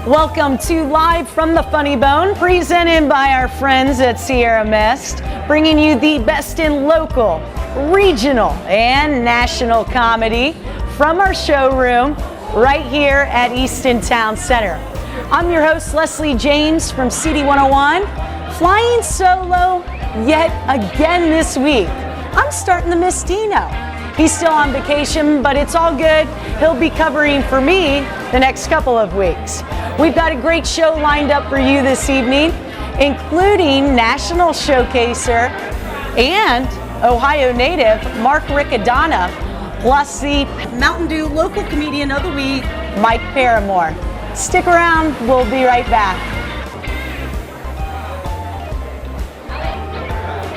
Welcome to Live from the Funny Bone, presented by our friends at Sierra Mist, bringing you the best in local, regional, and national comedy from our showroom right here at Easton Town Center. I'm your host, Lesley James from CD 101, flying solo yet again this week. I'm starting to miss Dino. He's still on vacation, but it's all good. He'll be covering for me the next couple of weeks. We've got a great show lined up for you this evening, including national showcaser and Ohio native Mark Riccadonna, plus the Mountain Dew local comedian of the week, Mike Paramore. Stick around, we'll be right back.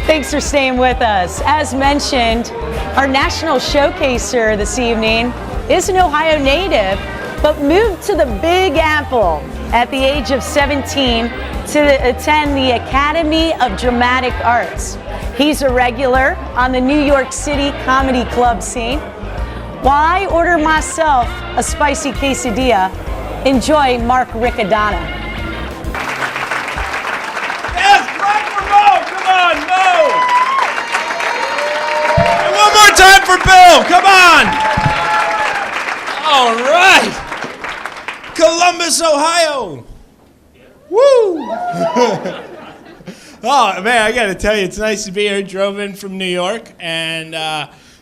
Thanks for staying with us. As mentioned, our national showcaser this evening is an Ohio native, but moved to the Big Apple at the age of 17 to attend the Academy of Dramatic Arts. He's a regular on the New York City comedy club scene. While I order myself a spicy quesadilla, enjoy Mark Riccadonna. Time for Bill, come on! All right, Columbus, Ohio. Woo! Oh man, I gotta tell you, it's nice to be here. Drove in from New York and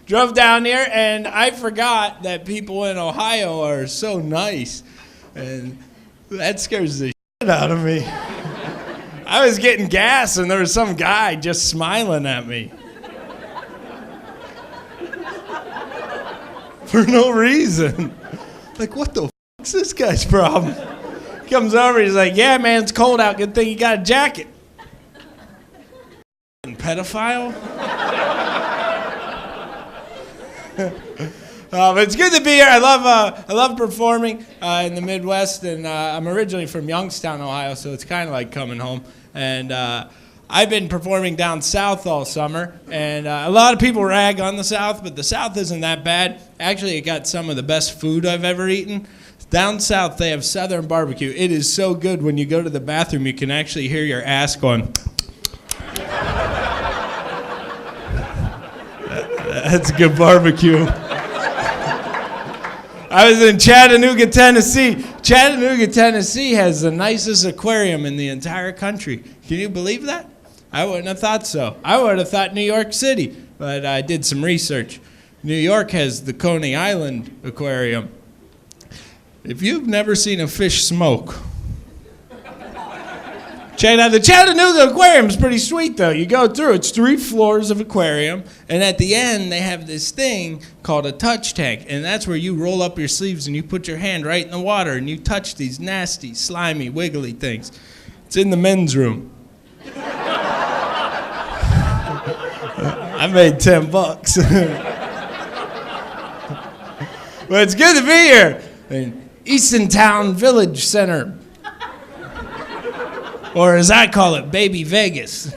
drove down here, and I forgot that people in Ohio are so nice, and that scares the shit out of me. I was getting gas, and there was some guy just smiling at me. For no reason. Like, what the is this guy's problem? He comes over, he's like, yeah, man, it's cold out. Good thing you got a jacket. Pedophile? But it's good to be here. I love performing in the Midwest, and I'm originally from Youngstown, Ohio, so it's kind of like coming home. And I've been performing down south all summer, and a lot of people rag on the South, but the South isn't that bad. Actually, it got some of the best food I've ever eaten. Down south, they have Southern barbecue. It is so good when you go to the bathroom, you can actually hear your ass going. That's good barbecue. I was in Chattanooga, Tennessee. Chattanooga, Tennessee has the nicest aquarium in the entire country. Can you believe that? I wouldn't have thought so. I would have thought New York City, but I did some research. New York has the Coney Island Aquarium. If you've never seen a fish smoke, check it out. The Chattanooga Aquarium is pretty sweet, though. You go through, it's 3 floors of aquarium, and at the end, they have this thing called a touch tank, and that's where you roll up your sleeves and you put your hand right in the water, and you touch these nasty, slimy, wiggly things. It's in the men's room. I made $10. But it's good to be here in Easton Town Village Center. Or as I call it, Baby Vegas.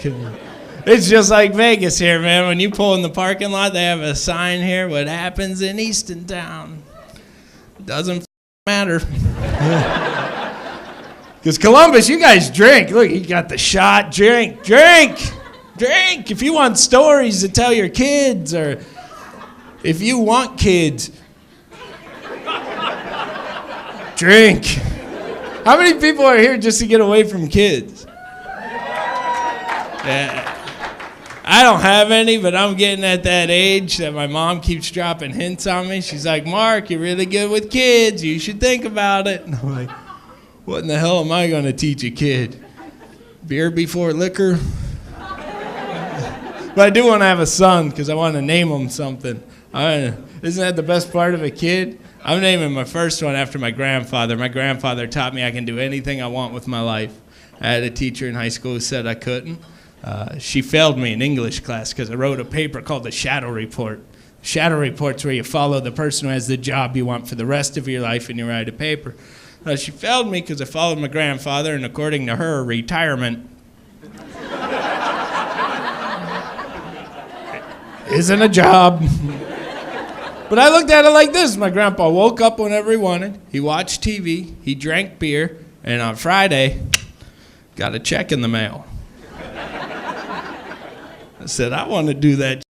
It's just like Vegas here, man. When you pull in the parking lot, they have a sign here, what happens in Easton Town. Doesn't matter. Because Columbus, you guys drink. Look, you got the shot. Drink. If you want stories to tell your kids, or if you want kids, drink. How many people are here just to get away from kids? Yeah. I don't have any, but I'm getting at that age that my mom keeps dropping hints on me. She's like, Mark, you're really good with kids. You should think about it. And I'm like, what in the hell am I going to teach a kid? Beer before liquor? But I do want to have a son because I want to name him something. Isn't that the best part of a kid? I'm naming my first one after my grandfather. My grandfather taught me I can do anything I want with my life. I had a teacher in high school who said I couldn't. She failed me in English class because I wrote a paper called the Shadow Report. Shadow Report's where you follow the person who has the job you want for the rest of your life and you write a paper. She failed me because I followed my grandfather, and according to her, retirement isn't a job. But I looked at it like this. My grandpa woke up whenever he wanted. He watched TV. He drank beer. And on Friday, got a check in the mail. I said, I want to do that.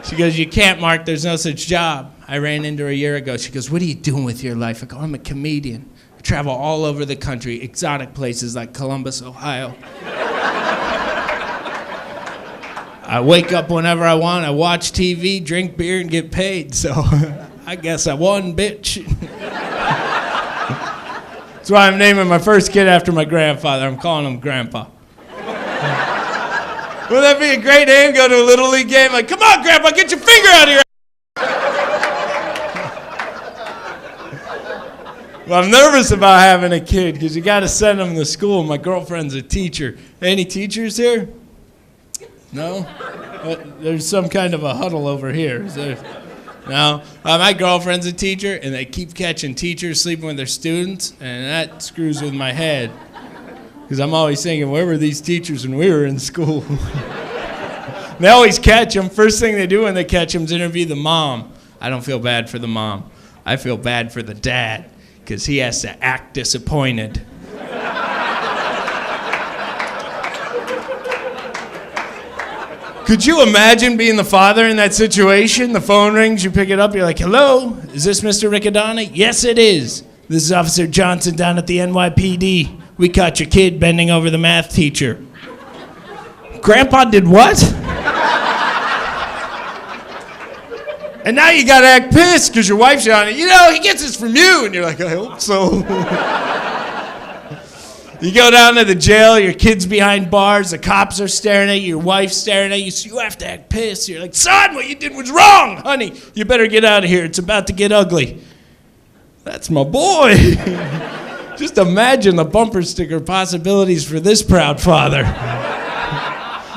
She goes, you can't, Mark. There's no such job. I ran into her a year ago. She goes, what are you doing with your life? I go, I'm a comedian. I travel all over the country, exotic places like Columbus, Ohio. I wake up whenever I want. I watch TV, drink beer, and get paid. So I guess I won, bitch. That's why I'm naming my first kid after my grandfather. I'm calling him Grandpa. Wouldn't that be a great name? Go to a Little League game like, come on, Grandpa, get your finger out of your Well, I'm nervous about having a kid because you got to send them to school. My girlfriend's a teacher. Any teachers here? No? There's some kind of a huddle over here. Is there? No? My girlfriend's a teacher, and they keep catching teachers sleeping with their students, and that screws with my head. Because I'm always thinking, where were these teachers when we were in school? They always catch them. First thing they do when they catch them is interview the mom. I don't feel bad for the mom. I feel bad for the dad, because he has to act disappointed. Could you imagine being the father in that situation? The phone rings, you pick it up, you're like, hello, is this Mr. Riccadonna? Yes, it is. This is Officer Johnson down at the NYPD. We caught your kid bending over the math teacher. Grandpa did what? And now you gotta act pissed because your wife's on it. You know, he gets this from you. And you're like, I hope so. You go down to the jail, your kid's behind bars, the cops are staring at you, your wife's staring at you, so you have to act pissed. You're like, son, what you did was wrong, honey. You better get out of here. It's about to get ugly. That's my boy. Just imagine the bumper sticker possibilities for this proud father.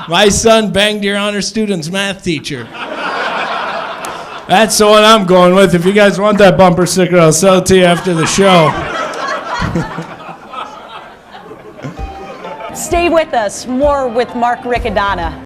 My son banged your honor student's math teacher. That's the one I'm going with. If you guys want that bumper sticker, I'll sell it to you after the show. Stay with us. More with Mark Riccadonna.